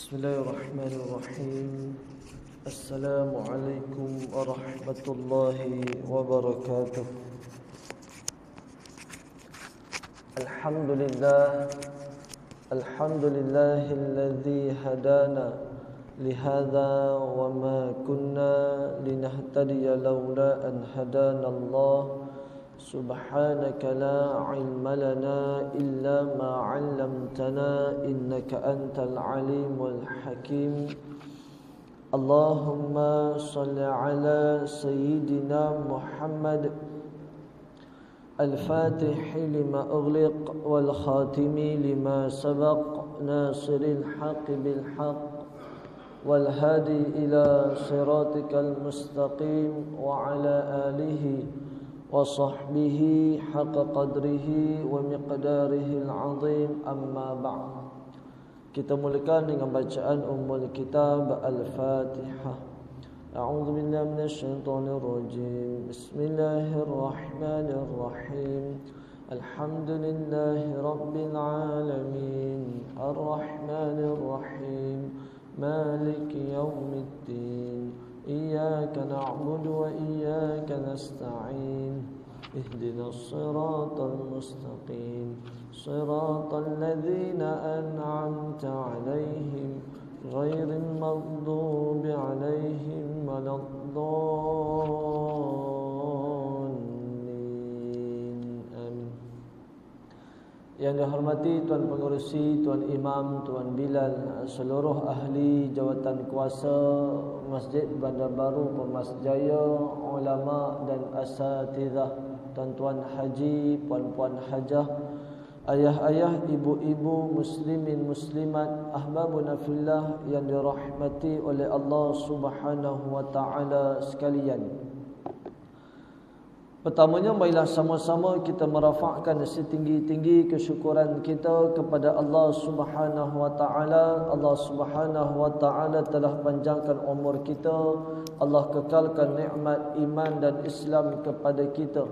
Bismillahirrahmanirrahim. Assalamualaikum warahmatullahi wabarakatuh. Alhamdulillahilladzi hadana lihadza wa ma kunna linahtadiya laula an hadana Allah. Subhanaka la ilma lana illa ma 'allamtana innaka antal alimul hakim. Allahumma salli ala sayyidina Muhammad al-fatih lima ughliq wal khatimi lima sabaq nasiril haqqi bil haqq wal hadi ila siratikal mustaqim wa ala alihi wa sahbihi haqqa qadrihi wa miqdarihi al-azim, amma ba'd. Kita mulakan dengan bacaan ummul kitab Al-Fatihah. A'udzu billahi minasy syaithanir rajim. Bismillahirrahmanirrahim. Alhamdulillahi rabbil alamin. Arrahmanir rahim. Maliki yaumiddin. إياك نعبد وإياك نستعين اهدنا الصراط المستقيم صراط الذين أنعمت عليهم غير المغضوب عليهم ولا الضالين آمين. Yang dihormati Tuan Pengerusi, Tuan Imam, Tuan Bilal, seluruh ahli jawatan kuasa Masjid Bandar Baru Permas Jaya, ulama dan asatidzah, tuan-tuan haji, puan-puan hajah, ayah-ayah, ibu-ibu, muslimin muslimat, ahbabuna fillah yang dirahmati oleh Allah Subhanahu wa taala sekalian. Pertamanya, marilah sama-sama kita merafakkan setinggi-tinggi kesyukuran kita kepada Allah Subhanahu wa taala. Allah Subhanahu wa taala telah panjangkan umur kita, Allah kekalkan nikmat iman dan Islam kepada kita.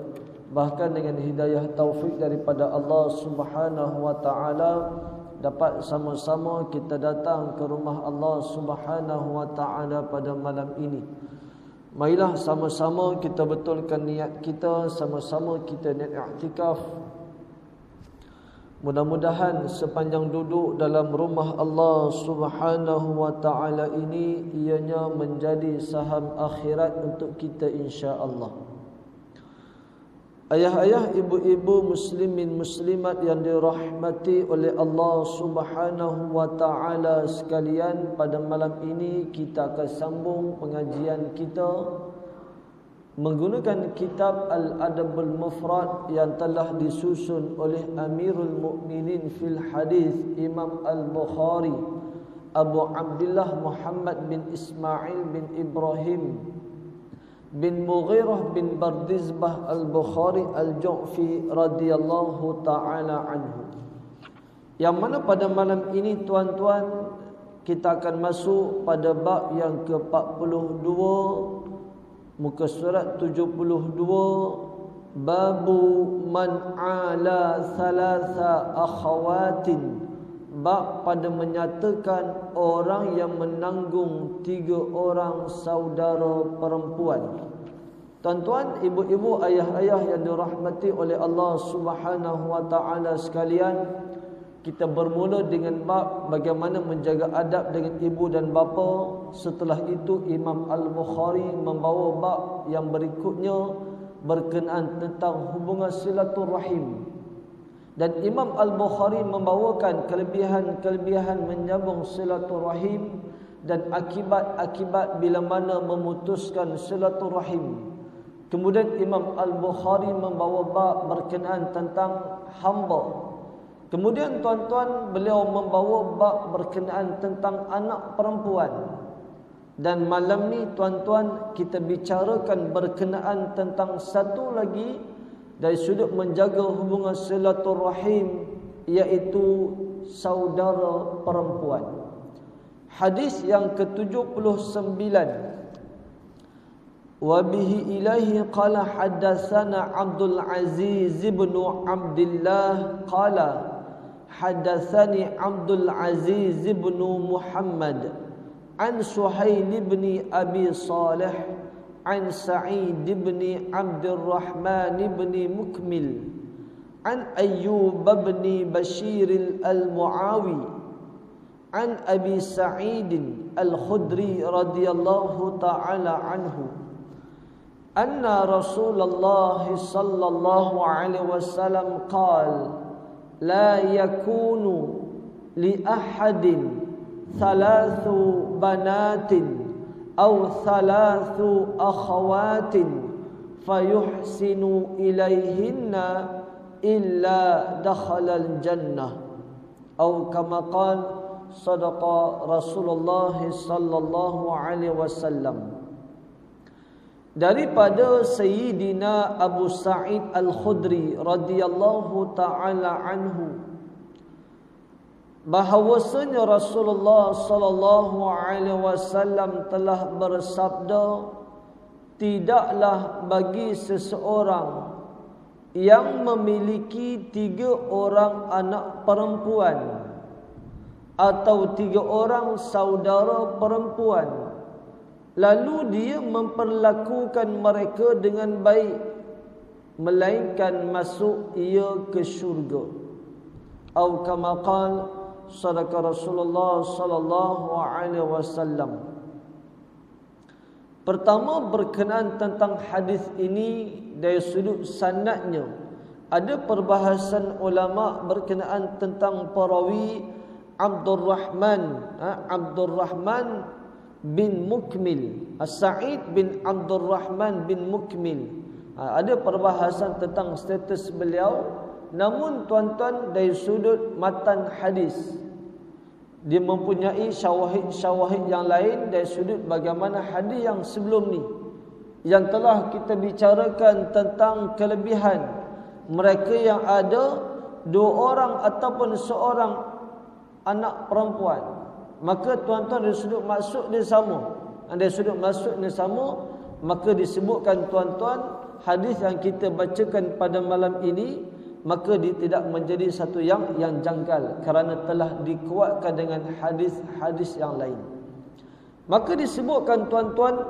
Bahkan dengan hidayah taufik daripada Allah Subhanahu wa taala, dapat sama-sama kita datang ke rumah Allah Subhanahu wa taala pada malam ini. Marilah sama-sama kita betulkan niat kita, sama-sama kita niat i'tikaf. Mudah-mudahan sepanjang duduk dalam rumah Allah Subhanahu wa taala ini, ianya menjadi saham akhirat untuk kita insya-Allah. Ayah-ayah, ibu-ibu, muslimin muslimat yang dirahmati oleh Allah Subhanahu wa taala sekalian, pada malam ini kita akan sambung pengajian kita menggunakan kitab Al-Adabul Mufrad yang telah disusun oleh Amirul Mukminin fil Hadis Imam Al-Bukhari Abu Abdullah Muhammad bin Ismail bin Ibrahim bin Mughirah bin Bardizbah Al-Bukhari Al-Ju'fi radhiyallahu ta'ala anhu. Yang mana pada malam ini, tuan-tuan, kita akan masuk pada bab yang ke-42, muka surat 72, babu man ala thalatha akhawatin, bab pada menyatakan orang yang menanggung 3 orang saudara perempuan. Tuan-tuan, ibu-ibu, ayah-ayah yang dirahmati oleh Allah Subhanahu wa taala sekalian, kita bermula dengan bab bagaimana menjaga adab dengan ibu dan bapa. Setelah itu Imam Al-Bukhari membawa bab yang berikutnya berkenaan tentang hubungan silaturahim. Dan Imam Al-Bukhari membawakan kelebihan-kelebihan menyambung silaturahim dan akibat-akibat bila mana memutuskan silaturahim. Kemudian Imam Al-Bukhari membawa bab berkenaan tentang hamba. Kemudian tuan-tuan, beliau membawa bab berkenaan tentang anak perempuan. Dan malam ni tuan-tuan, kita bicarakan berkenaan tentang satu lagi dari sudut menjaga hubungan silaturahim, iaitu saudara perempuan. Hadis yang ke-79. Wa bihi ilahi qala haddatsana Abdul Aziz bin Abdullah qala Hadatsani Abdul Aziz bin Muhammad an Suhail bin Abi Salih an Sa'id bin Abdurrahman bin Mukmil an Ayyub bin Bashir al-Muawi an Abi Sa'id al-Khudri radhiyallahu ta'ala anhu anna Rasulullah sallallahu alaihi wasallam qala la yakunu li ahadin thalathu banatin aw thalathu akhawatin fayuhsinu ilayhinna illa dakhala al-jannah atau kama qala sadaqa Rasulullah sallallahu alaihi wasallam. Daripada Sayyidina Abu Sa'id Al-Khudri radhiyallahu ta'ala anhu, bahawasanya Rasulullah sallallahu alaihi wasallam telah bersabda, tidaklah bagi seseorang yang memiliki 3 orang anak perempuan atau 3 orang saudara perempuan, lalu dia memperlakukan mereka dengan baik, melainkan masuk ia ke syurga. Atau kama qala sadaqa Rasulullah sallallahu alaihi wasallam. Pertama, berkenaan tentang hadis ini dari sudut sanadnya, ada perbahasan ulama berkenaan tentang perawi Abdurrahman bin Mukmil, Sa'id bin Abdurrahman bin Mukmil. Ada perbahasan tentang status beliau. Namun tuan-tuan, dari sudut matan hadis, dia mempunyai syawahid yang lain dari sudut bagaimana hadis yang sebelum ni, yang telah kita bicarakan tentang kelebihan mereka yang ada 2 orang ataupun seorang anak perempuan. Maka tuan-tuan, dari sudut maksud dia sama. Dari sudut maksud dia sama, maka disebutkan tuan-tuan, hadis yang kita bacakan pada malam ini, maka dia tidak menjadi satu yang janggal, kerana telah dikuatkan dengan hadis-hadis yang lain. Maka disebutkan tuan-tuan,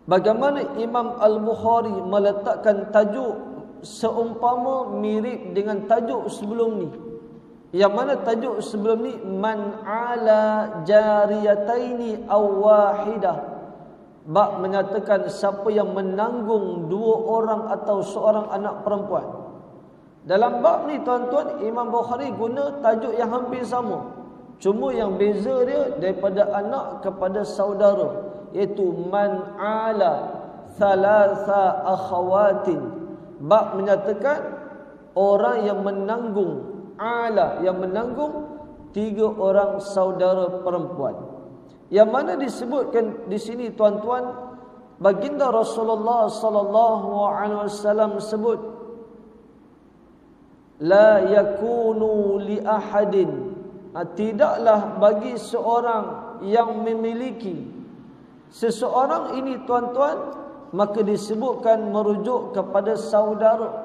bagaimana Imam Al-Bukhari meletakkan tajuk seumpama mirip dengan tajuk sebelum ni. Yang mana tajuk sebelum ni, man ala jariyataini aw wahidah, bab menyatakan siapa yang menanggung 2 orang atau seorang anak perempuan. Dalam bab ni tuan-tuan, Imam Bukhari guna tajuk yang hampir sama, cuma yang beza dia daripada anak kepada saudara, iaitu man ala thalatha akhawatin, bab menyatakan orang yang menanggung, ala yang menanggung 3 orang saudara perempuan. Yang mana disebutkan di sini tuan-tuan, baginda Rasulullah sallallahu alaihi wasallam sebut, la yakunu li ahadin, tidaklah bagi seorang yang memiliki seseorang ini tuan-tuan, maka disebutkan merujuk kepada saudara.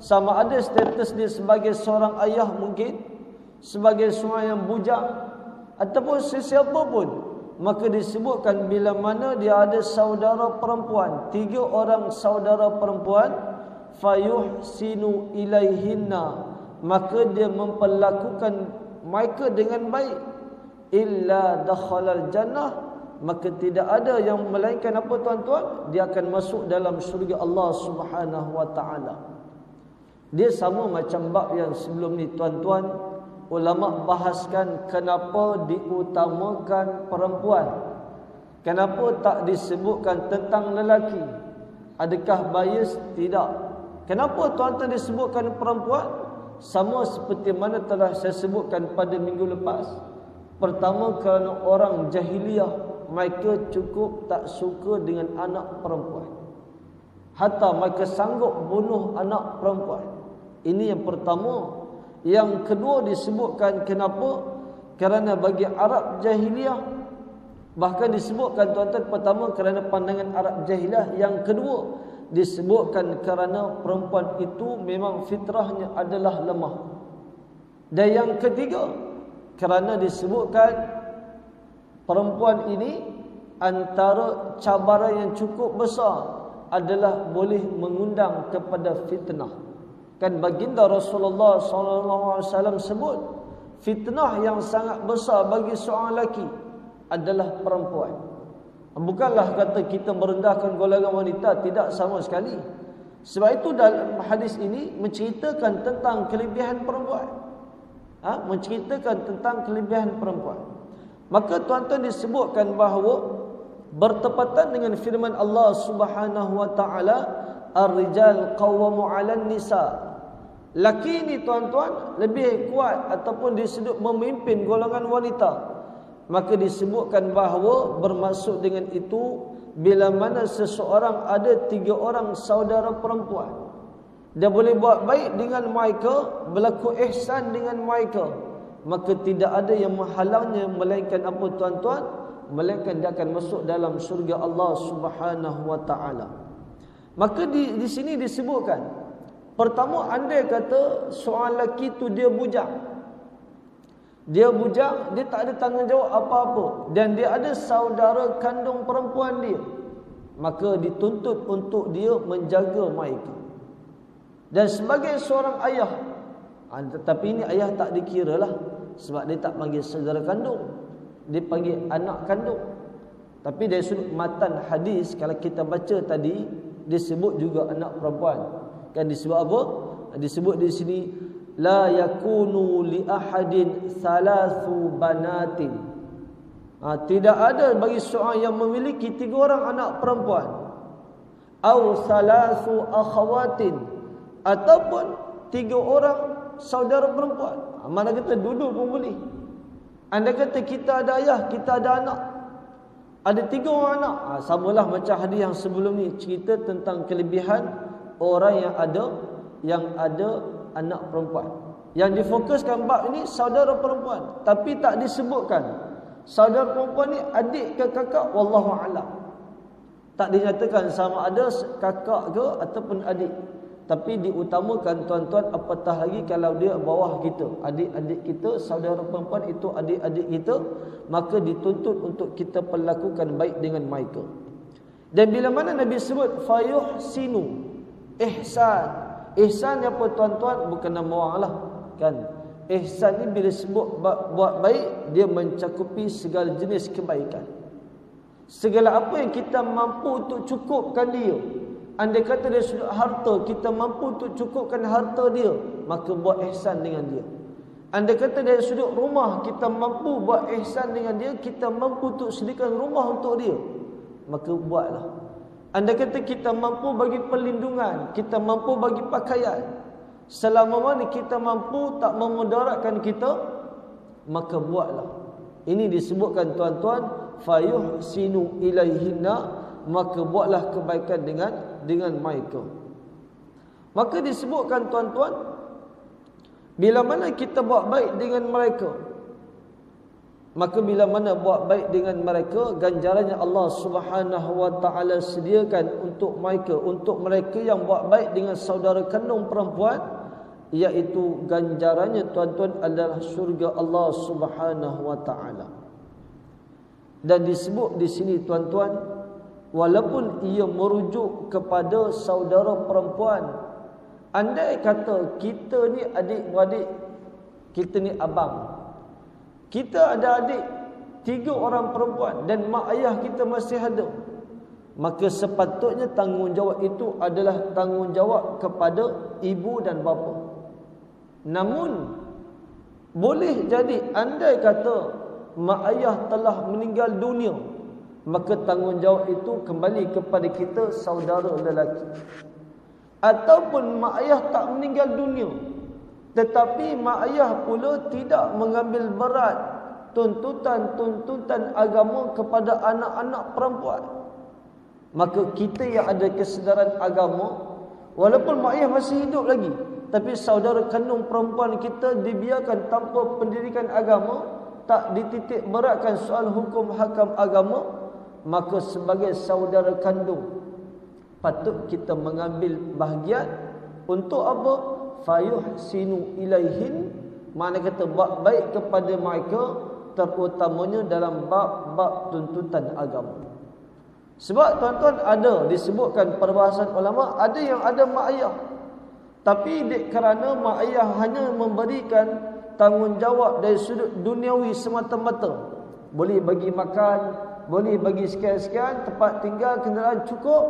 Sama ada status dia sebagai seorang ayah, mungkin sebagai seorang yang bujang, ataupun sesiapa pun, maka disebutkan bila mana dia ada saudara perempuan, 3 orang saudara perempuan, fayuhsinu ilaihinna, maka dia memperlakukan mereka dengan baik, illa dakhalal jannah, maka tidak ada yang melainkan apa tuan-tuan, dia akan masuk dalam syurga Allah Subhanahu wa taala. Dia sama macam bab yang sebelum ni tuan-tuan, ulama bahaskan kenapa diutamakan perempuan, kenapa tak disebutkan tentang lelaki. Adakah bias? Tidak. Kenapa tuan-tuan disebutkan perempuan? Sama seperti mana telah saya sebutkan pada minggu lepas. Pertama, kerana orang jahiliah, mereka cukup tak suka dengan anak perempuan, hatta mereka sanggup bunuh anak perempuan. Ini yang pertama. Yang kedua disebutkan kenapa? Kerana bagi Arab jahiliah, bahkan disebutkan tuan-tuan, pertama kerana pandangan Arab jahiliah, yang kedua disebutkan kerana perempuan itu memang fitrahnya adalah lemah. Dan yang ketiga, kerana disebutkan perempuan ini antara cabaran yang cukup besar adalah boleh mengundang kepada fitnah. Kan baginda Rasulullah SAW sebut, fitnah yang sangat besar bagi seorang lelaki adalah perempuan. Bukanlah kata kita merendahkan golongan wanita, tidak, sama sekali. Sebab itu dalam hadis ini menceritakan tentang kelebihan perempuan. Menceritakan tentang kelebihan perempuan. Maka tuan-tuan disebutkan bahawa bertepatan dengan firman Allah Subhanahu wa taala, ar-rijal qawwamu 'alan nisa. Laki ni tuan-tuan lebih kuat ataupun disebut memimpin golongan wanita. Maka disebutkan bahawa bermaksud dengan itu bila mana seseorang ada 3 orang saudara perempuan, dia boleh buat baik dengan mereka, berlaku ihsan dengan mereka, maka tidak ada yang menghalangnya melainkan apa tuan-tuan? Melainkan dia akan masuk dalam syurga Allah Subhanahu wa taala. Maka di sini disebutkan, pertama, andai kata seorang lelaki tu dia bujang. Dia bujang, dia tak ada tanggungjawab apa-apa dan dia ada saudara kandung perempuan dia, maka dituntut untuk dia menjaga mereka. Dan sebagai seorang ayah, tetapi ini ayah tak dikiralah, sebab dia tak panggil saudara kandung, dia panggil anak kandung. Tapi dari sudut matan hadis, kalau kita baca tadi, disebut juga anak perempuan. Kan disebut apa? Disebut di sini, la yakunu li ahadin thalathu banatin. Tidak ada bagi seorang yang memiliki 3 orang anak perempuan. Au thalathu akhawatin, ataupun 3 orang saudara perempuan. Mana kata duduk pun boleh. Anda kata kita ada ayah, kita ada anak, ada 3 orang anak, samalah macam hadis yang sebelum ni, cerita tentang kelebihan orang yang ada anak perempuan. Yang difokuskan bab ini saudara perempuan, tapi tak disebutkan saudara perempuan ni adik ke kakak, wallahu a'lam. Tak dinyatakan sama ada kakak ke ataupun adik. Tapi diutamakan tuan-tuan, apatah lagi kalau dia bawah kita, adik-adik kita, saudara perempuan itu adik-adik kita, maka dituntut untuk kita perlakukan baik dengan mereka. Dan bila mana Nabi sebut fayuhsinu, ihsan. Ihsan apa tuan-tuan? Bukan nama orang lah, kan? Ihsan ni bila sebut buat baik, dia mencakupi segala jenis kebaikan. Segala apa yang kita mampu untuk cukupkan dia. Andai kata dari sudut harta, kita mampu untuk cukupkan harta dia, maka buat ihsan dengan dia. Andai kata dari sudut rumah, kita mampu buat ihsan dengan dia, kita mampu untuk sediakan rumah untuk dia, maka buatlah. Andai kata kita mampu bagi perlindungan, kita mampu bagi pakaian, selama mana kita mampu tak memudaratkan kita, maka buatlah. Ini disebutkan tuan-tuan, fayuhsinu ilaihinna, maka buatlah kebaikan dengan mereka. Maka disebutkan tuan-tuan, bila mana kita buat baik dengan mereka, maka bila mana buat baik dengan mereka, ganjarannya Allah Subhanahu wa taala sediakan untuk mereka yang buat baik dengan saudara kandung perempuan, iaitu ganjarannya tuan-tuan adalah syurga Allah Subhanahu wa taala. Dan disebut di sini tuan-tuan, walaupun ia merujuk kepada saudara perempuan, andai kata kita ni adik-beradik, kita ni abang, kita ada adik 3 orang perempuan dan mak ayah kita masih ada, maka sepatutnya tanggungjawab itu adalah tanggungjawab kepada ibu dan bapa. Namun boleh jadi andai kata mak ayah telah meninggal dunia, maka tanggungjawab itu kembali kepada kita saudara lelaki. Ataupun mak ayah tak meninggal dunia, tetapi mak ayah pula tidak mengambil berat tuntutan agama kepada anak-anak perempuan, maka kita yang ada kesedaran agama, walaupun mak ayah masih hidup lagi, tapi saudara kandung perempuan kita dibiarkan tanpa pendidikan agama, tak dititik beratkan soal hukum hakam agama, maka sebagai saudara kandung patut kita mengambil bahagian untuk apa? Fayuhsinu ilaihin, Makna kata buat baik kepada mereka, terutamanya dalam bab-bab tuntutan agama. Sebab tuan-tuan ada disebutkan perbahasan ulama, ada yang ada mak ayah, tapi kerana mak ayah hanya memberikan tanggungjawab dari sudut duniawi semata-mata, boleh bagi makan, boleh bagi sekian-sekian, tempat tinggal, kenderaan cukup,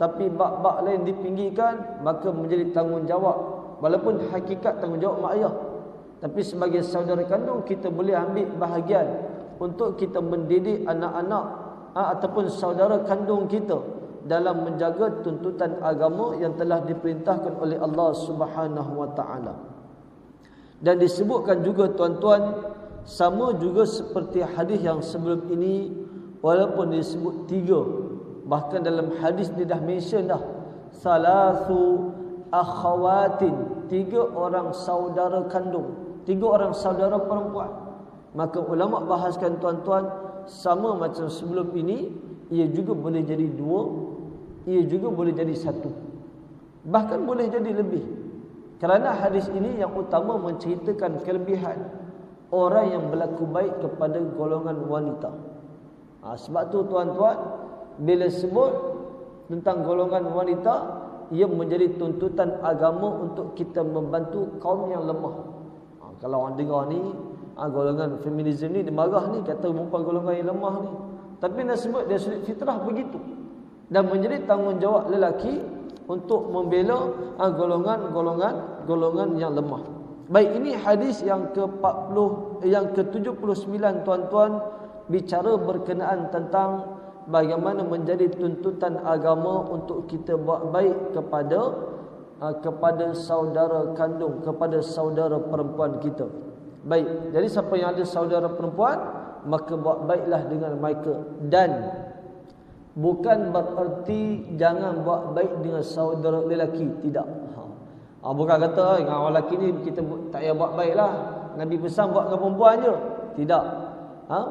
tapi bab-bab lain dipinggirkan, maka menjadi tanggungjawab, walaupun hakikat tanggungjawab mak ayah. Tapi sebagai saudara kandung, kita boleh ambil bahagian untuk kita mendidik anak-anak ataupun saudara kandung kita dalam menjaga tuntutan agama yang telah diperintahkan oleh Allah Subhanahu wa taala. Dan disebutkan juga tuan-tuan, sama juga seperti hadis yang sebelum ini, walaupun disebut 3, bahkan dalam hadis dia dah mention dah salasu akhawatin, 3 orang saudara kandung, 3 orang saudara perempuan. Maka ulama bahaskan tuan-tuan, sama macam sebelum ini, ia juga boleh jadi 2, ia juga boleh jadi 1, bahkan boleh jadi lebih. Kerana hadis ini yang utama menceritakan kelebihan orang yang berlaku baik kepada golongan wanita. Sebab tu tuan-tuan, bila sebut tentang golongan wanita, ia menjadi tuntutan agama untuk kita membantu kaum yang lemah. Kalau orang dengar ni, golongan feminisme ni, dia marah ni, kata perempuan golongan yang lemah ni. Tapi nak sebut dia sudut fitrah begitu. Dan menjadi tanggungjawab lelaki untuk membela golongan yang lemah. Baik, ini hadis yang ke-40, yang ke-79 tuan-tuan, bicara berkenaan tentang bagaimana menjadi tuntutan agama untuk kita buat baik kepada saudara kandung, kepada saudara perempuan kita. Baik, jadi siapa yang ada saudara perempuan, maka buat baiklah dengan mereka. Dan bukan bererti jangan buat baik dengan saudara lelaki, tidak. Bukan kata dengan orang lelaki ni kita tak payah buat baiklah, Nabi pesan buat dengan perempuan je. Tidak.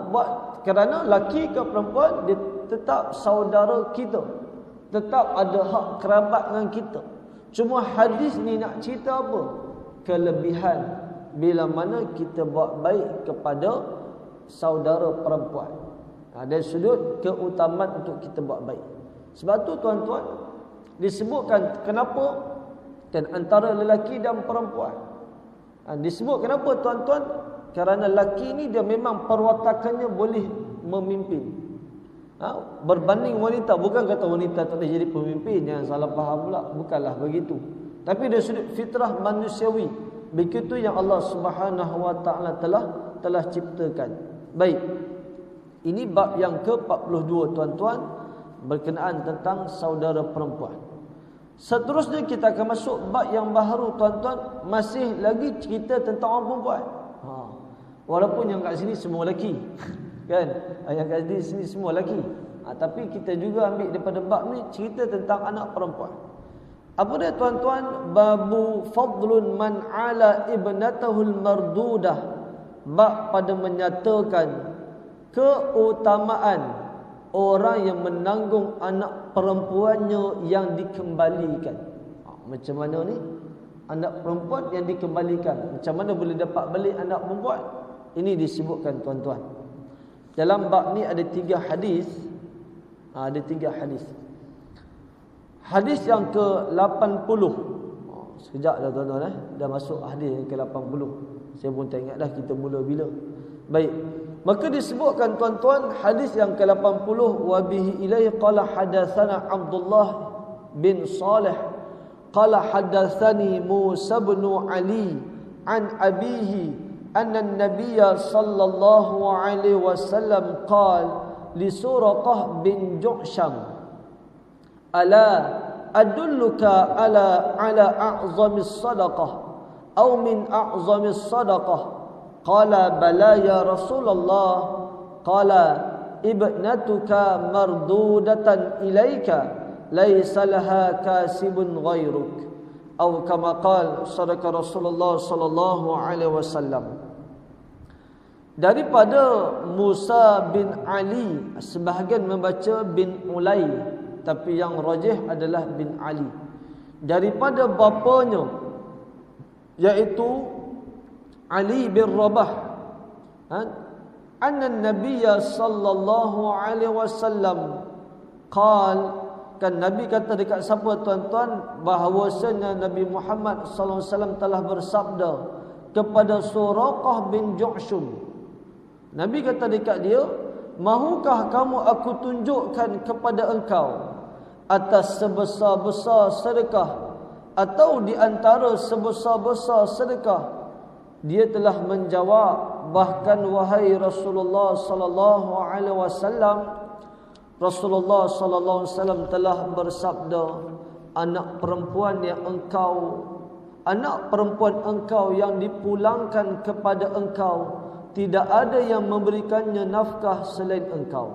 Buat kerana lelaki ke perempuan, dia tetap saudara kita, tetap ada hak kerabat dengan kita. Cuma hadis ni nak cerita apa? Kelebihan bila mana kita buat baik kepada saudara perempuan. Dari sudut keutamaan untuk kita buat baik. Sebab tu tuan-tuan, disebutkan kenapa dan antara lelaki dan perempuan. Disebut kenapa tuan-tuan? Kerana lelaki ni dia memang perwatakannya boleh memimpin. Berbanding wanita, bukan kata wanita tak boleh jadi pemimpin, jangan salah faham pula, bukanlah begitu. Tapi dari sudut fitrah manusiawi, begitu yang Allah Subhanahu wa taala telah ciptakan. Baik. Ini bab yang ke-42 tuan-tuan, berkenaan tentang saudara perempuan. Seterusnya kita akan masuk bab yang baru tuan-tuan, masih lagi cerita tentang orang perempuan. Walaupun yang kat sini semua lelaki. Kan? Yang kat sini semua lelaki. Tapi kita juga ambil daripada bab ni cerita tentang anak perempuan. Apa dia tuan-tuan? Babu fadlun man ala ibnatahul mardudah. Bab pada menyatakan keutamaan orang yang menanggung anak perempuannya yang dikembalikan. Macam mana ni? Anak perempuan yang dikembalikan. Macam mana boleh dapat balik anak perempuan? Ini disebutkan tuan-tuan. Dalam bab ni ada 3 hadis. Ada 3 hadis. Hadis yang ke-80. Sekejap dah tuan-tuan. Dah masuk hadis yang ke-80. Saya pun tak ingat dah kita mula bila. Baik. Maka disebutkan tuan-tuan hadis yang ke-80, wa bihi ilaihi qala hadatsana Abdullah bin Salih qala hadatsani Musa bin Ali an abihi anna an-nabiy sallallahu alaihi wasallam qala li Suraqah bin Ju'sham ala adulluka ala a'zamis sadaqah aw min a'zamis sadaqah. Qala bala ya Rasulullah. Qala ibnatuka mardudatan ilaika laisa laha kasibun ghairuk. Atau kama qala sadaqa Rasulullah sallallahu alaihi wasallam. Daripada Musa bin Ali, sebahagian membaca bin Ulay, tapi yang rajih adalah bin Ali. Daripada bapanya, iaitu Ali bin Rabah, anna Nabiyya sallallahu alaihi wasallam qal, kan Nabi kata dekat siapa tuan-tuan, bahawasanya Nabi Muhammad sallallahu alaihi wasallam telah bersabda kepada Suraqah bin Ju'shum. Nabi kata dekat dia, mahukah kamu aku tunjukkan kepada engkau atas sebesar-besar sedekah atau di antara sebesar-besar sedekah? Dia telah menjawab, bahkan wahai Rasulullah sallallahu alaihi wasallam, Rasulullah sallallahu alaihi wasallam telah bersabda, anak perempuan engkau yang dipulangkan kepada engkau, tidak ada yang memberikannya nafkah selain engkau.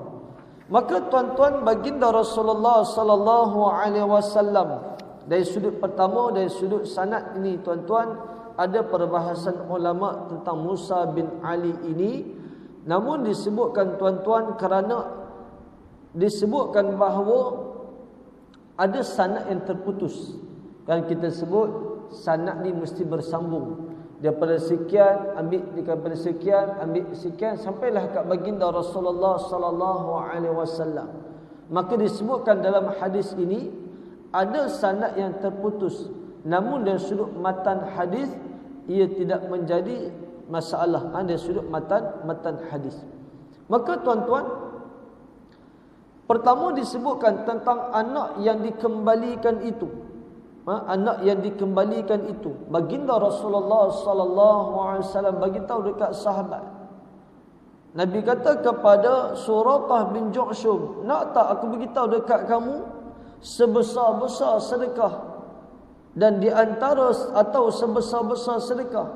Maka tuan-tuan, baginda Rasulullah sallallahu alaihi wasallam, dari sudut pertama, dari sudut sanad ini tuan-tuan, ada perbahasan ulama tentang Musa bin Ali ini. Namun disebutkan tuan-tuan, kerana disebutkan bahawa ada sanad yang terputus. Kan kita sebut sanad ni mesti bersambung. Daripada sekian ambil, daripada sekian ambil sekian, sampailah kat baginda Rasulullah sallallahu alaihi wasallam. Maka disebutkan dalam hadis ini ada sanad yang terputus. Namun dari sudut matan hadis ia tidak menjadi masalah. Dari sudut matan hadis. Maka tuan-tuan, pertama disebutkan tentang anak yang dikembalikan itu. Anak yang dikembalikan itu, baginda Rasulullah sallallahu alaihi wasallam bagi tahu dekat sahabat. Nabi kata kepada Suraqah bin Ju'shum, nak tak aku beritahu dekat kamu sebesar-besar sedekah, dan di antara atau sebesar-besar sedekah,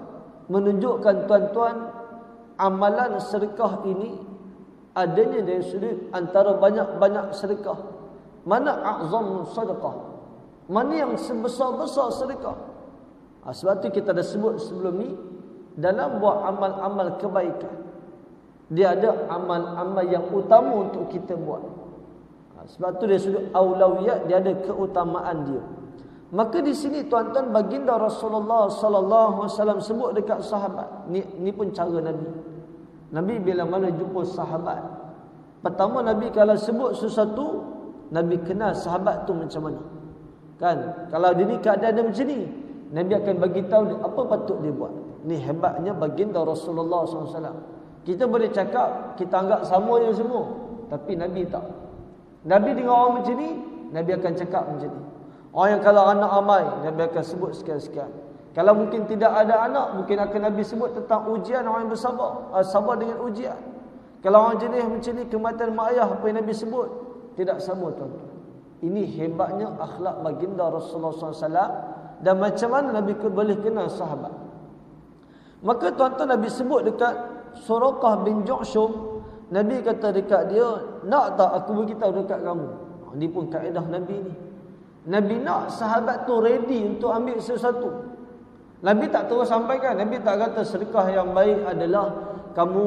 menunjukkan tuan-tuan amalan sedekah ini adanya dari sudut antara banyak-banyak sedekah. Mana a'zam sedekah? Mana yang sebesar-besar sedekah? Sebab tu kita dah sebut sebelum ni, dalam buat amal-amal kebaikan, dia ada amal-amal yang utama untuk kita buat. Sebab tu dari sudut aulawiyat, dia ada keutamaan dia. Maka di sini tuan-tuan, baginda Rasulullah sallallahu alaihi wasallam sebut dekat sahabat. Ni pun cara Nabi. Nabi bila mana jumpa sahabat, pertama Nabi kalau sebut sesuatu, Nabi kenal sahabat tu macam mana. Kan, kalau dia ni keadaan dia macam ni, Nabi akan bagi tahu dia apa patut dia buat. Ni hebatnya baginda Rasulullah SAW. Kita boleh cakap kita anggap sama je semua, tapi Nabi tak. Nabi dengan orang macam ni, Nabi akan cakap macam ni. Orang yang kalau anak amai, Nabi akan sebut sekian-sekian. Kalau mungkin tidak ada anak, mungkin akan Nabi sebut tentang ujian orang yang bersabar, sabar dengan ujian. Kalau orang jenis macam ni, kematian mak ayah, apa yang Nabi sebut tidak sama tuan-tuan. Ini hebatnya akhlak baginda Rasulullah SAW, dan macam mana Nabi boleh kenal sahabat. Maka tuan-tuan, Nabi sebut dekat Suraqah bin Ju'shum, Nabi kata dekat dia, nak tak aku beritahu dekat kamu? Ini pun kaedah Nabi ni. Nabi nak sahabat tu ready untuk ambil sesuatu. Nabi tak terus sampaikan. Nabi tak kata sedekah yang baik adalah kamu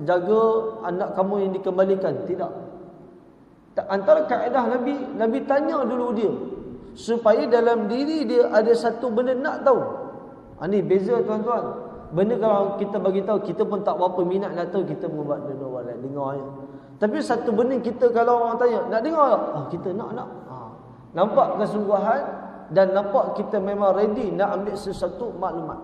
jaga anak kamu yang dikembalikan. Tidak. Antara kaedah Nabi, Nabi tanya dulu dia, supaya dalam diri dia ada satu benda nak tahu. Ini beza tuan-tuan. Benda kalau kita bagi tahu, kita pun tak berapa minat nak tahu, kita pun buat dengar je. Tapi satu benda kita kalau orang tanya, nak dengar tak? Kita nak. Nampak kesungguhan dan nampak kita memang ready nak ambil sesuatu maklumat.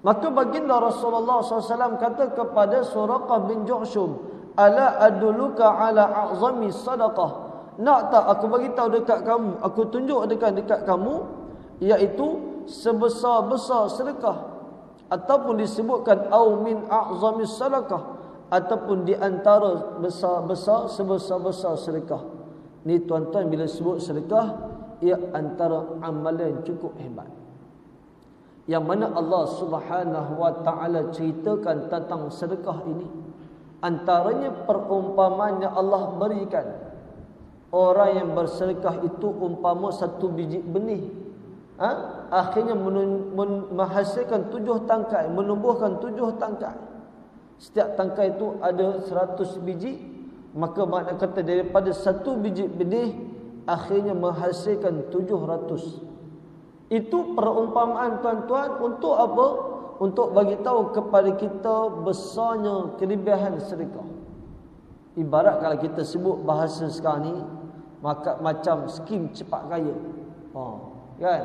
Maka baginda Rasulullah SAW kata kepada Suraqah bin Ju'shum, ala aduluka ala a'zami sadaqah, nak tak aku bagi tahu dekat kamu, aku tunjuk dekat kamu, iaitu sebesar-besar sedekah, ataupun disebutkan au min a'zami sadaqah, ataupun di antara besar-besar sebesar-besar sedekah. Ni tuan-tuan, bila sebut sedekah, ia antara amalan yang cukup hebat, yang mana Allah Subhanahu wa taala ceritakan tentang sedekah ini. Antaranya perumpamaan yang Allah berikan, orang yang bersedekah itu umpama satu biji benih, akhirnya menghasilkan 7 tangkai, menumbuhkan 7 tangkai. Setiap tangkai itu ada 100 biji. Maka makna kata daripada satu biji benih akhirnya menghasilkan 700. Itu perumpamaan tuan-tuan untuk apa? untuk bagi tahu kepada kita besarnya kelebihan sedekah. Ibarat kalau kita sebut bahasa sekarang ni, maka macam skim cepat kaya. Kan?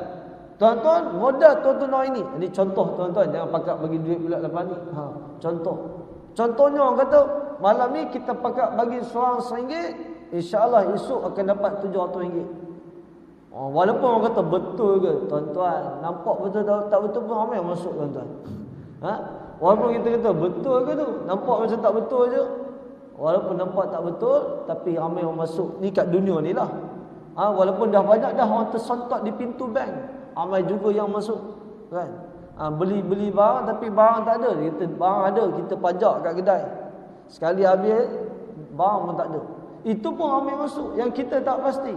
Tuan-tuan, modal tuan-tuan ini. Ini contoh tuan-tuan, jangan pakat bagi duit bulan lepas ni. Contoh. Contohnya orang kata, malam ni kita pakat bagi seorang RM1, insya-Allah esok akan dapat RM700. Walaupun orang kata betul ke, tuan-tuan, nampak betul tak betul pun ramai yang masuk tuan-tuan. Walaupun kita kata betul ke tu, nampak macam tak betul je. Walaupun nampak tak betul, tapi ramai yang masuk ni kat dunia ni lah. Walaupun dah banyak dah orang tersontak di pintu bank, ramai juga yang masuk, kan? Beli barang tapi barang tak ada. Kita barang ada, kita pajak kat kedai. Sekali habis barang pun tak ada. Itu pun ramai masuk yang kita tak pasti.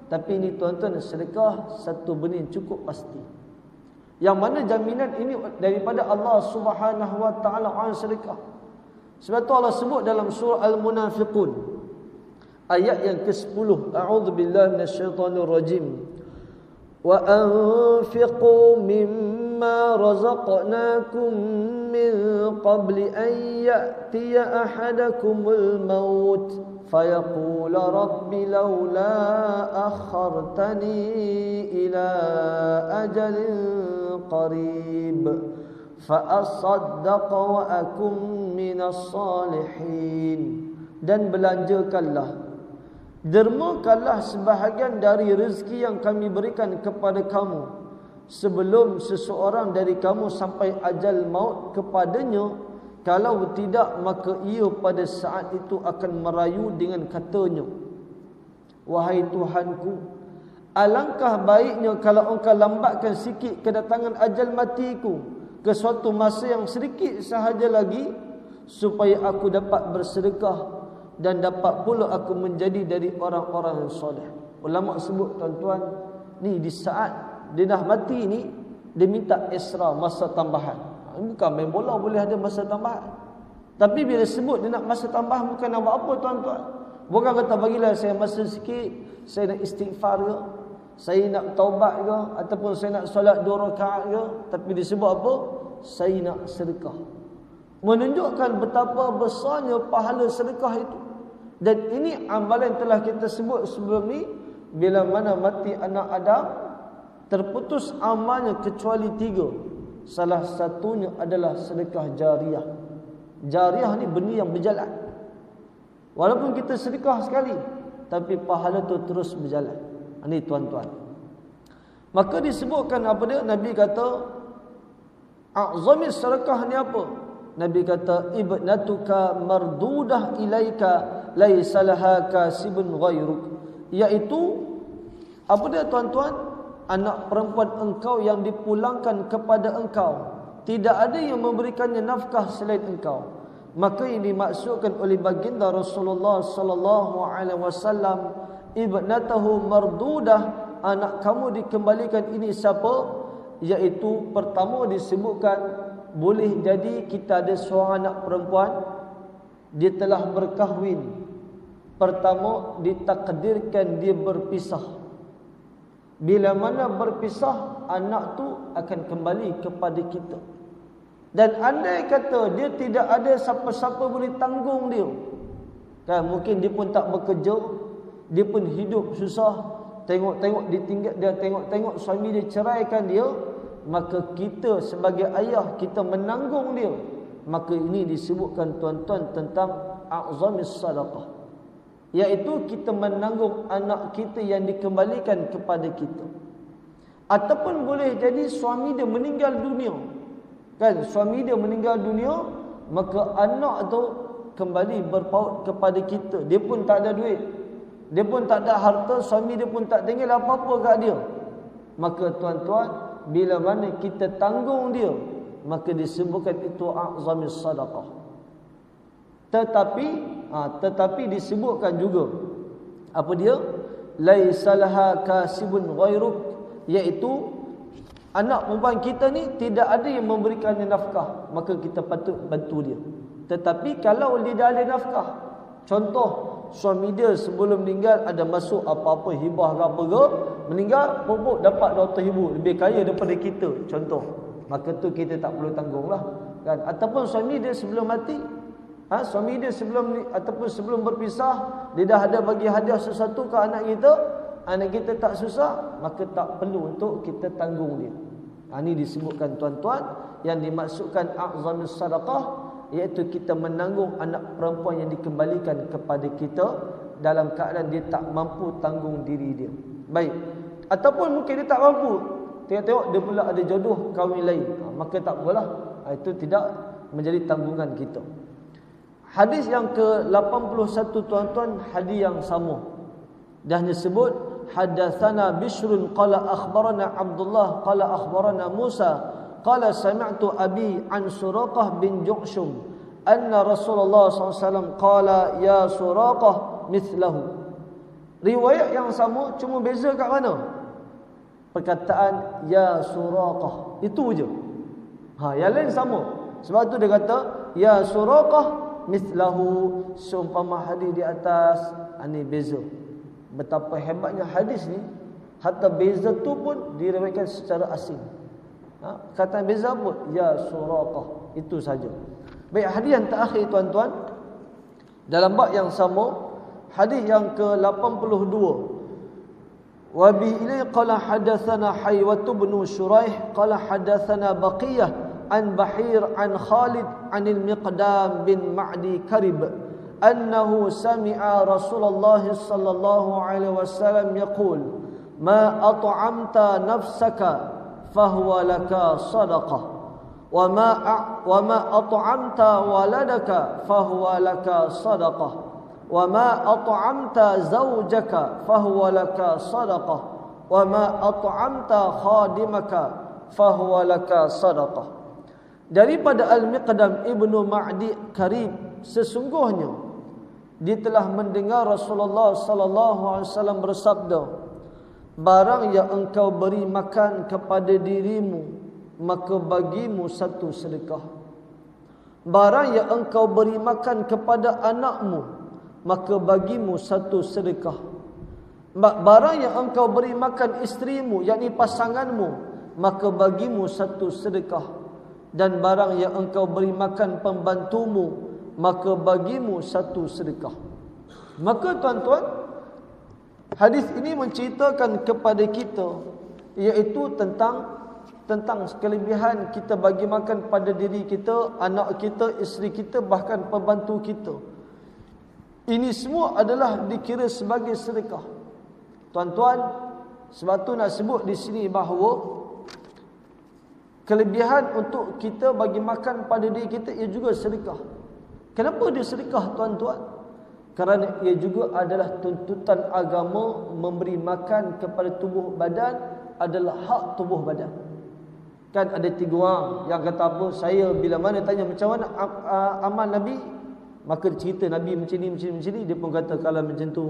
Tapi ini tuan-tuan, sedekah satu benda yang cukup pasti. Yang mana jaminan ini daripada Allah Subhanahu wa taala orang sedekah. Sebab tu Allah sebut dalam surah Al-Munafiqun ayat yang ke-10, a'udzubillahi minasyaitonir rajim. Wa anfiqu mimma razaqnakum min qabli an ya'tiya ahadakumul maut fayaqula rabbi laula akhartani ila ajalin qarib fa'asaddaqa wa akum minas salihin. Dan belanjakanlah, dermakanlah sebahagian dari rezeki yang kami berikan kepada kamu sebelum seseorang dari kamu sampai ajal maut kepadanya. Kalau tidak, maka ia pada saat itu akan merayu dengan katanya, wahai Tuhanku, alangkah baiknya kalau engkau lambatkan sikit kedatangan ajal matiku ke suatu masa yang sedikit sahaja lagi, supaya aku dapat bersedekah dan dapat pula aku menjadi dari orang-orang yang soleh. Ulama sebut tuan-tuan, ni di saat dia dah mati ni, dia minta extra masa tambahan. Bukan main bola boleh ada masa tambahan. Tapi bila sebut dia nak masa tambahan, bukan nak buat apa tuan-tuan. Bukan kata bagilah saya masa sikit, saya nak istighfar ke, saya nak taubat ke, ataupun saya nak solat 2 rakaat ke. Tapi disebut apa? Saya nak sedekah. Menunjukkan betapa besarnya pahala sedekah itu. Dan ini amalan telah kita sebut sebelum ni. Bila mana mati anak Adam, terputus amalnya kecuali 3. Salah satunya adalah sedekah jariah. Jariah ni benda yang berjalan. Walaupun kita sedekah sekali, tapi pahala tu terus berjalan. Ini tuan-tuan. Maka disebutkan apa dia? Nabi kata, a'zamis sedekah ni apa? Nabi kata, ibnatuka mardudah ilaika laisa laha kasibun ghairuk. Iaitu apa dia tuan-tuan? Anak perempuan engkau yang dipulangkan kepada engkau, tidak ada yang memberikannya nafkah selain engkau. Maka ini dimaksudkan oleh baginda Rasulullah sallallahu alaihi wasallam, ibnatahu mardudah, anak kamu dikembalikan. Ini siapa? Iaitu pertama disebutkan, boleh jadi kita ada seorang anak perempuan, dia telah berkahwin. Pertama ditakdirkan dia berpisah. Bila mana berpisah, anak tu akan kembali kepada kita. Dan andai kata dia tidak ada siapa-siapa boleh tanggung dia, kan, mungkin dia pun tak bekerja, dia pun hidup susah, tengok-tengok ditinggal, dia tengok-tengok suami dia ceraikan dia, maka kita sebagai ayah, kita menanggung dia. Maka ini disebutkan tuan-tuan tentang a'zamis sadaqah, iaitu kita menanggung anak kita yang dikembalikan kepada kita. Ataupun boleh jadi suami dia meninggal dunia, kan, suami dia meninggal dunia, maka anak tu kembali berpaut kepada kita. Dia pun tak ada duit, dia pun tak ada harta, suami dia pun tak tinggal apa-apa kat dia. Maka tuan-tuan, bila mana kita tanggung dia, maka disebutkan itu a'zamis sadaqah. Tetapi disebutkan juga apa dia? Laisa laha kasibun ghairuk, iaitu anak perempuan kita ni tidak ada yang memberikannya nafkah, maka kita patut bantu dia. Tetapi kalau dia dah ada nafkah, contoh suami dia sebelum meninggal ada masuk apa-apa hibah ke apa ke, meninggal pokok dapat 200,000, lebih kaya daripada kita, contoh. maka tu kita tak perlu tanggung lah, kan? Ataupun suami dia sebelum mati, suami dia ataupun sebelum berpisah, dia dah ada bagi hadiah sesuatu ke anak kita tak susah, maka tak perlu untuk kita tanggung dia. Ini disebutkan tuan-tuan, yang dimaksudkan a'zamus sadaqah, iaitu kita menanggung anak perempuan yang dikembalikan kepada kita dalam keadaan dia tak mampu tanggung diri dia. Baik. Ataupun mungkin dia tak mampu, tengok-tengok dia pula ada jodoh kahwin lain, maka tak apalah, itu tidak menjadi tanggungan kita. Hadis yang ke-81 tuan-tuan, hadis yang sama. Dah disebut, hadatsana Bishrun qala akhbarana Abdullah qala akhbarana Musa qala sami'tu abi an Suraqah bin Ju'shum anna Rasulullah SAW qala ya Suraqah mithlahu. Riwayat yang sama, cuma beza kat mana? Perkataan ya Suraqah, itu je. Yang lain sama. Sebab tu dia kata ya Suraqah mithlahu, seumpama hadis di atas. Ini beza. Betapa hebatnya hadis ni, hatta beza tu pun diriwayatkan secara asing. Kata beza apa? Ya Suraqah, itu saja. Baik, hadis yang terakhir tuan-tuan, dalam bab yang sama, hadis yang ke-82. Wa bi ilai qala hadatsana Haywatu bin Shuraih qala hadatsana Baqiyah an Bahir an Khalid anil Miqdam bin Ma'di Karib annahu sami'a Rasulullah sallallahu alaihi wasallam yaqul ma at'amta nafsaka fahuwa laka sadaqah wa ma at'amta waladaka fahuwa laka sadaqah wa ma at'amta zawjaka fahuwa laka sadaqah wa ma at'amta khadimaka fahuwa laka sadaqah. Daripada Al-Miqdam ibnu Ma'di Karib, sesungguhnya dia telah mendengar Rasulullah sallallahu alaihi wasallam bersabda, barang yang engkau beri makan kepada dirimu, maka bagimu satu sedekah. Barang yang engkau beri makan kepada anakmu, maka bagimu satu sedekah. Barang yang engkau beri makan isterimu, yakni pasanganmu, maka bagimu satu sedekah. Dan barang yang engkau beri makan pembantumu, maka bagimu satu sedekah. Maka tuan-tuan, hadis ini menceritakan kepada kita, iaitu tentang kelebihan kita bagi makan pada diri kita, anak kita, isteri kita, bahkan pembantu kita. Ini semua adalah dikira sebagai sedekah. Tuan-tuan, sebab tu nak sebut di sini bahawa kelebihan untuk kita bagi makan pada diri kita, ia juga sedekah. Kenapa dia sedekah tuan-tuan? Kerana ia juga adalah tuntutan agama, memberi makan kepada tubuh badan adalah hak tubuh badan. Kan ada 3 orang yang kata apa, saya bila mana tanya macam mana amal Nabi, maka cerita Nabi macam ni, dia pun kata kalau macam tu,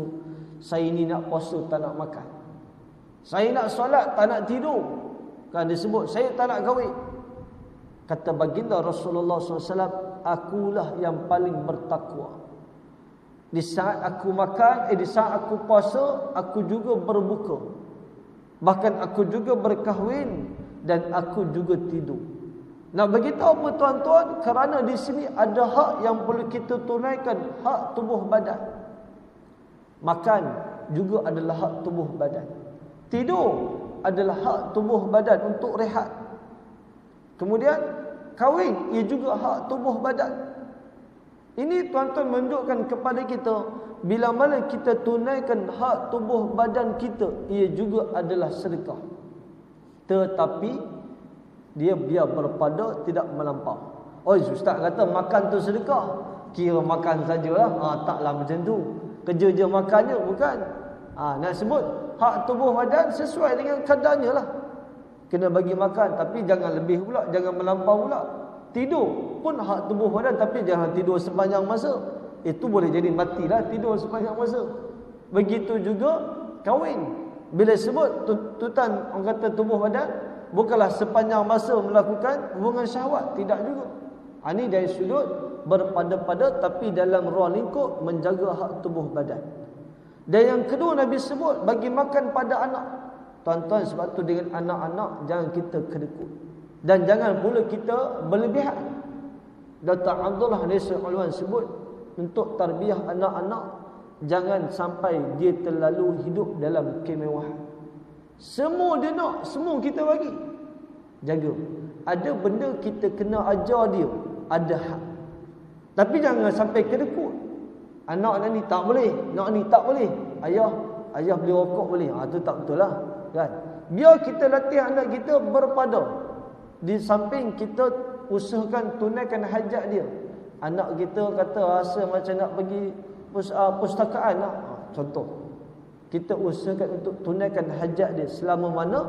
saya ni nak puasa tak nak makan, saya nak solat tak nak tidur. Kan dia sebut saya tak nak kahwin. Kata baginda Rasulullah SAW, akulah yang paling bertakwa. Di saat aku makan, di saat aku puasa, aku juga berbuka. Bahkan aku juga berkahwin dan aku juga tidur. Nak beritahu apa tuan-tuan? Kerana di sini ada hak yang perlu kita tunaikan, hak tubuh badan. Makan juga adalah hak tubuh badan. Tidur adalah hak tubuh badan untuk rehat. Kemudian kahwin, ia juga hak tubuh badan. Ini tuan-tuan menunjukkan kepada kita, bila mana kita tunaikan hak tubuh badan kita, ia juga adalah sedekah. Tetapi dia biar berpada, tidak melampau. Oh, ustaz kata makan tu sedekah, kira makan sajalah. Taklah macam tu. Kerja je makannya, bukan. Nak sebut hak tubuh badan sesuai dengan kadarnya lah. Kena bagi makan, tapi jangan lebih pula, jangan melampau pula. Tidur pun hak tubuh badan, tapi jangan tidur sepanjang masa. Itu boleh jadi matilah tidur sepanjang masa. Begitu juga kahwin. Bila sebut tuntutan orang kata tubuh badan, bukanlah sepanjang masa melakukan hubungan syahwat, tidak juga. Ini dari sudut berpada-pada, tapi dalam ruang lingkup menjaga hak tubuh badan. Dan yang kedua Nabi sebut bagi makan pada anak. Tuan-tuan, sebab tu dengan anak-anak jangan kita kedekut. Dan jangan pula kita berlebihan. Dr. Abdullah Nasir Ulwan sebut, untuk tarbiyah anak-anak, jangan sampai dia terlalu hidup dalam kemewahan. Semua dia nak, semua kita bagi. Jaga. Ada benda kita kena ajar dia, ada hak. Tapi jangan sampai kedekut. Anak ni tak boleh, nak ni tak boleh. Ayah beli rokok boleh. Tu tak betul lah, kan? Biar kita latih anak kita berpada. Di samping kita usahakan tunaikan hajat dia. Anak kita kata rasa macam nak pergi pustakaan lah. Contoh, kita usahakan untuk tunaikan hajat dia selama mana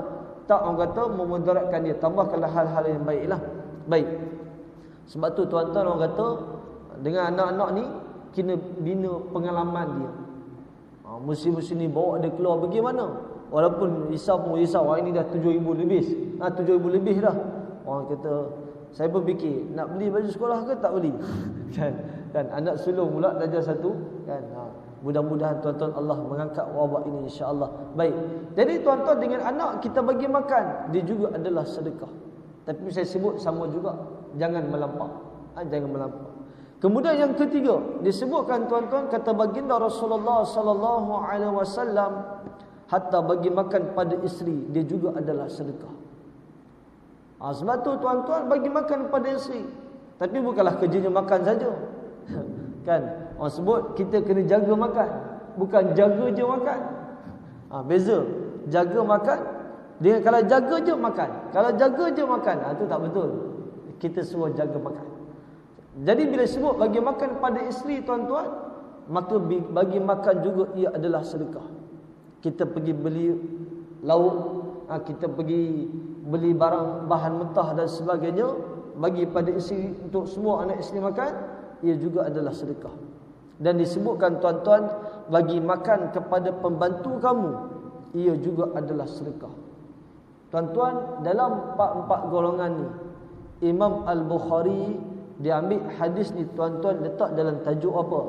tak orang kata memudaratkan dia. Tambahkanlah hal-hal yang baiklah. Baik. Sebab tu tuan-tuan orang kata dengan anak-anak ni kena bina pengalaman dia. Musim-musim ni bawa dia keluar pergi mana? Walaupun risau pun risau. Ini dah 7,000 lebih. 7,000 lebih dah. Orang kata, saya pun fikir nak beli baju sekolah ke tak beli. kan anak sulung pula darjah 1 kan. Mudah-mudahan tuan-tuan Allah mengangkat wabak ini insya-Allah. Baik. Jadi tuan-tuan dengan anak kita bagi makan, dia juga adalah sedekah. Tapi saya sebut sama juga, jangan melampau. Jangan melampau. Kemudian yang ketiga, disebutkan tuan-tuan kata baginda Rasulullah sallallahu alaihi wasallam, hatta bagi makan pada isteri dia juga adalah sedekah. Sebab tu tuan-tuan bagi makan pada isteri. Tapi bukanlah kerjanya makan saja. Kan? Orang sebut kita kena jaga makan, bukan jaga je makan. Beza. Jaga makan dengan kalau jaga je makan. Kalau jaga je makan, itu tak betul. Kita semua jaga makan. Jadi bila sebut bagi makan pada isteri tuan-tuan, maka bagi makan juga ia adalah sedekah. Kita pergi beli lauk, kita pergi beli barang bahan mentah dan sebagainya, bagi pada isteri untuk semua anak isteri makan, ia juga adalah sedekah. Dan disebutkan tuan-tuan, bagi makan kepada pembantu kamu, ia juga adalah sedekah. Tuan-tuan, dalam empat golongan ni, Imam Al-Bukhari dia ambil hadis ni tuan-tuan letak dalam tajuk apa?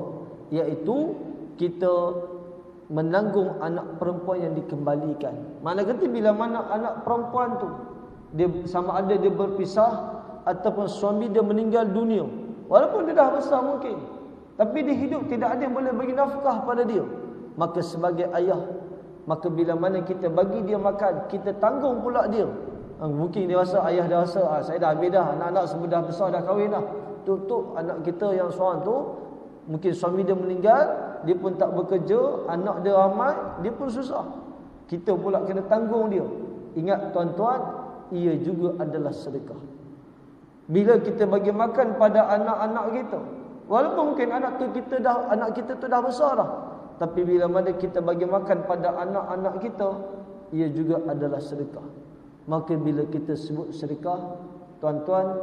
Iaitu kita menanggung anak perempuan yang dikembalikan. Mana kata bila mana anak perempuan tu dia sama ada dia berpisah ataupun suami dia meninggal dunia, walaupun dia dah besar mungkin, tapi dia hidup tidak ada yang boleh bagi nafkah pada dia, maka sebagai ayah, maka bila mana kita bagi dia makan, kita tanggung pula dia. Mungkin dia rasa, ayah dah rasa, saya dah habis dah, anak-anak semua dah besar, dah kahwin dah. Tutup anak kita yang seorang tu, mungkin suami dia meninggal, dia pun tak bekerja, anak dia ramai, dia pun susah. Kita pula kena tanggung dia. Ingat tuan-tuan, ia juga adalah sedekah. Bila kita bagi makan pada anak-anak kita, walaupun mungkin anak kita tu dah besar dah, tapi bila mana kita bagi makan pada anak-anak kita, ia juga adalah sedekah. Maka bila kita sebut sedekah, tuan-tuan,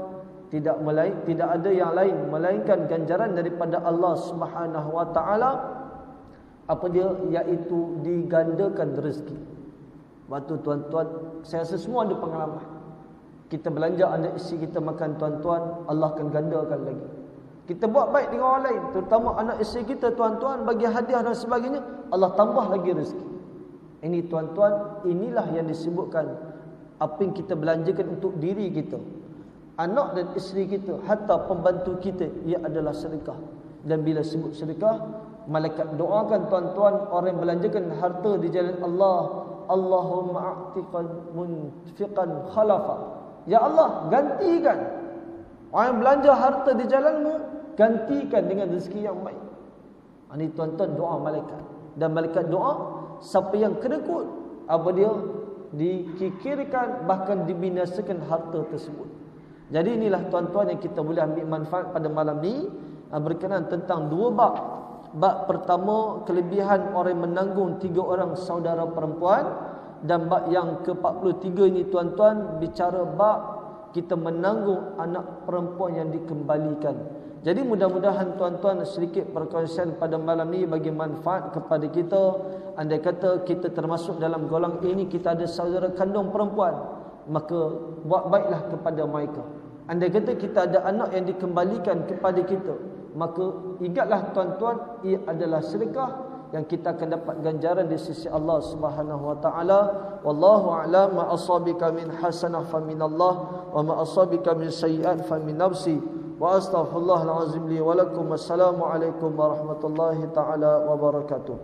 tidak ada yang lain melainkan ganjaran daripada Allah Subhanahu wa taala. Apa dia? Iaitu digandakan rezeki. Waktu tuan-tuan, saya rasa semua ada pengalaman. Kita belanja anak isteri kita makan tuan-tuan, Allah akan gandakan lagi. Kita buat baik dengan orang lain, terutama anak isteri kita tuan-tuan, bagi hadiah dan sebagainya, Allah tambah lagi rezeki. Ini tuan-tuan, inilah yang disebutkan apa yang kita belanjakan untuk diri kita, anak dan isteri kita, hatta pembantu kita, ia adalah sedekah. Dan bila sebut sedekah, malaikat doakan tuan-tuan orang yang belanjakan harta di jalan Allah, Allahumma a'tiqan munfiqan khalafa. Ya Allah, gantikan orang yang belanja harta di jalanmu, gantikan dengan rezeki yang baik. Ini tuan-tuan doa malaikat. Dan malaikat doa, siapa yang kedekut, apa dia? Dikikirkan, bahkan dibinasakan harta tersebut. Jadi inilah tuan-tuan yang kita boleh ambil manfaat pada malam ni, berkenaan tentang dua bab. Bab pertama, kelebihan orang yang menanggung 3 orang saudara perempuan, dan bab yang ke-43 ini tuan-tuan bicara bab kita menanggung anak perempuan yang dikembalikan. Jadi mudah-mudahan tuan-tuan sedikit perkongsian pada malam ni bagi manfaat kepada kita. Andai kata kita termasuk dalam golongan ini, kita ada saudara kandung perempuan, maka buat baiklah kepada mereka. Andai kata kita ada anak yang dikembalikan kepada kita, maka ingatlah tuan-tuan, ia adalah sedekah yang kita akan dapat ganjaran di sisi Allah Subhanahu wa taala. Wallahu a'lam. Ma asabika min hasanah fa min Allah wa ma asabika min sayyi'at fa min nafsi. Wa astaghfirullahal azim li wa lakum. Assalamu alaikum warahmatullahi taala wabarakatuh.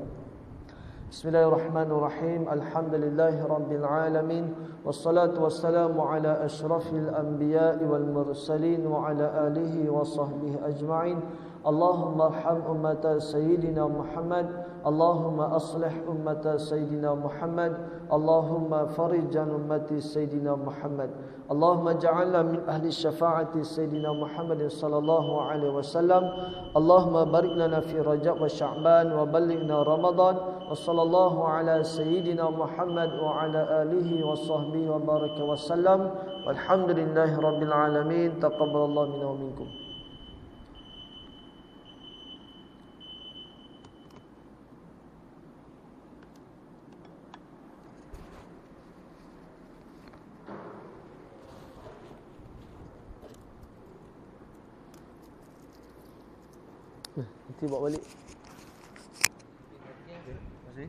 Bismillahirrahmanirrahim. Alhamdulillahi rabbil alamin. Wassalatu wassalamu ala asyrafil anbiya'i wal mursalin wa ala alihi wa sahbihi ajma'in. Allahumma arham ummata sayyidina Muhammad. Allahumma aslih ummata sayyidina Muhammad. Allahumma farij an ummati sayyidina Muhammad. Allahumma ja'alna min ahli syafa'ati sayyidina Muhammad sallallahu alaihi wasallam. Allahumma barik lana fi Rajab wa Sya'ban wa ballighna Ramadan. Wa sallallahu ala sayyidina Muhammad wa ala alihi wa sahbihi wa baraka wa sallam. Walhamdulillahi rabbil alamin. Taqabbalallahu minna wa minkum. Nanti bawa balik. Terima kasih.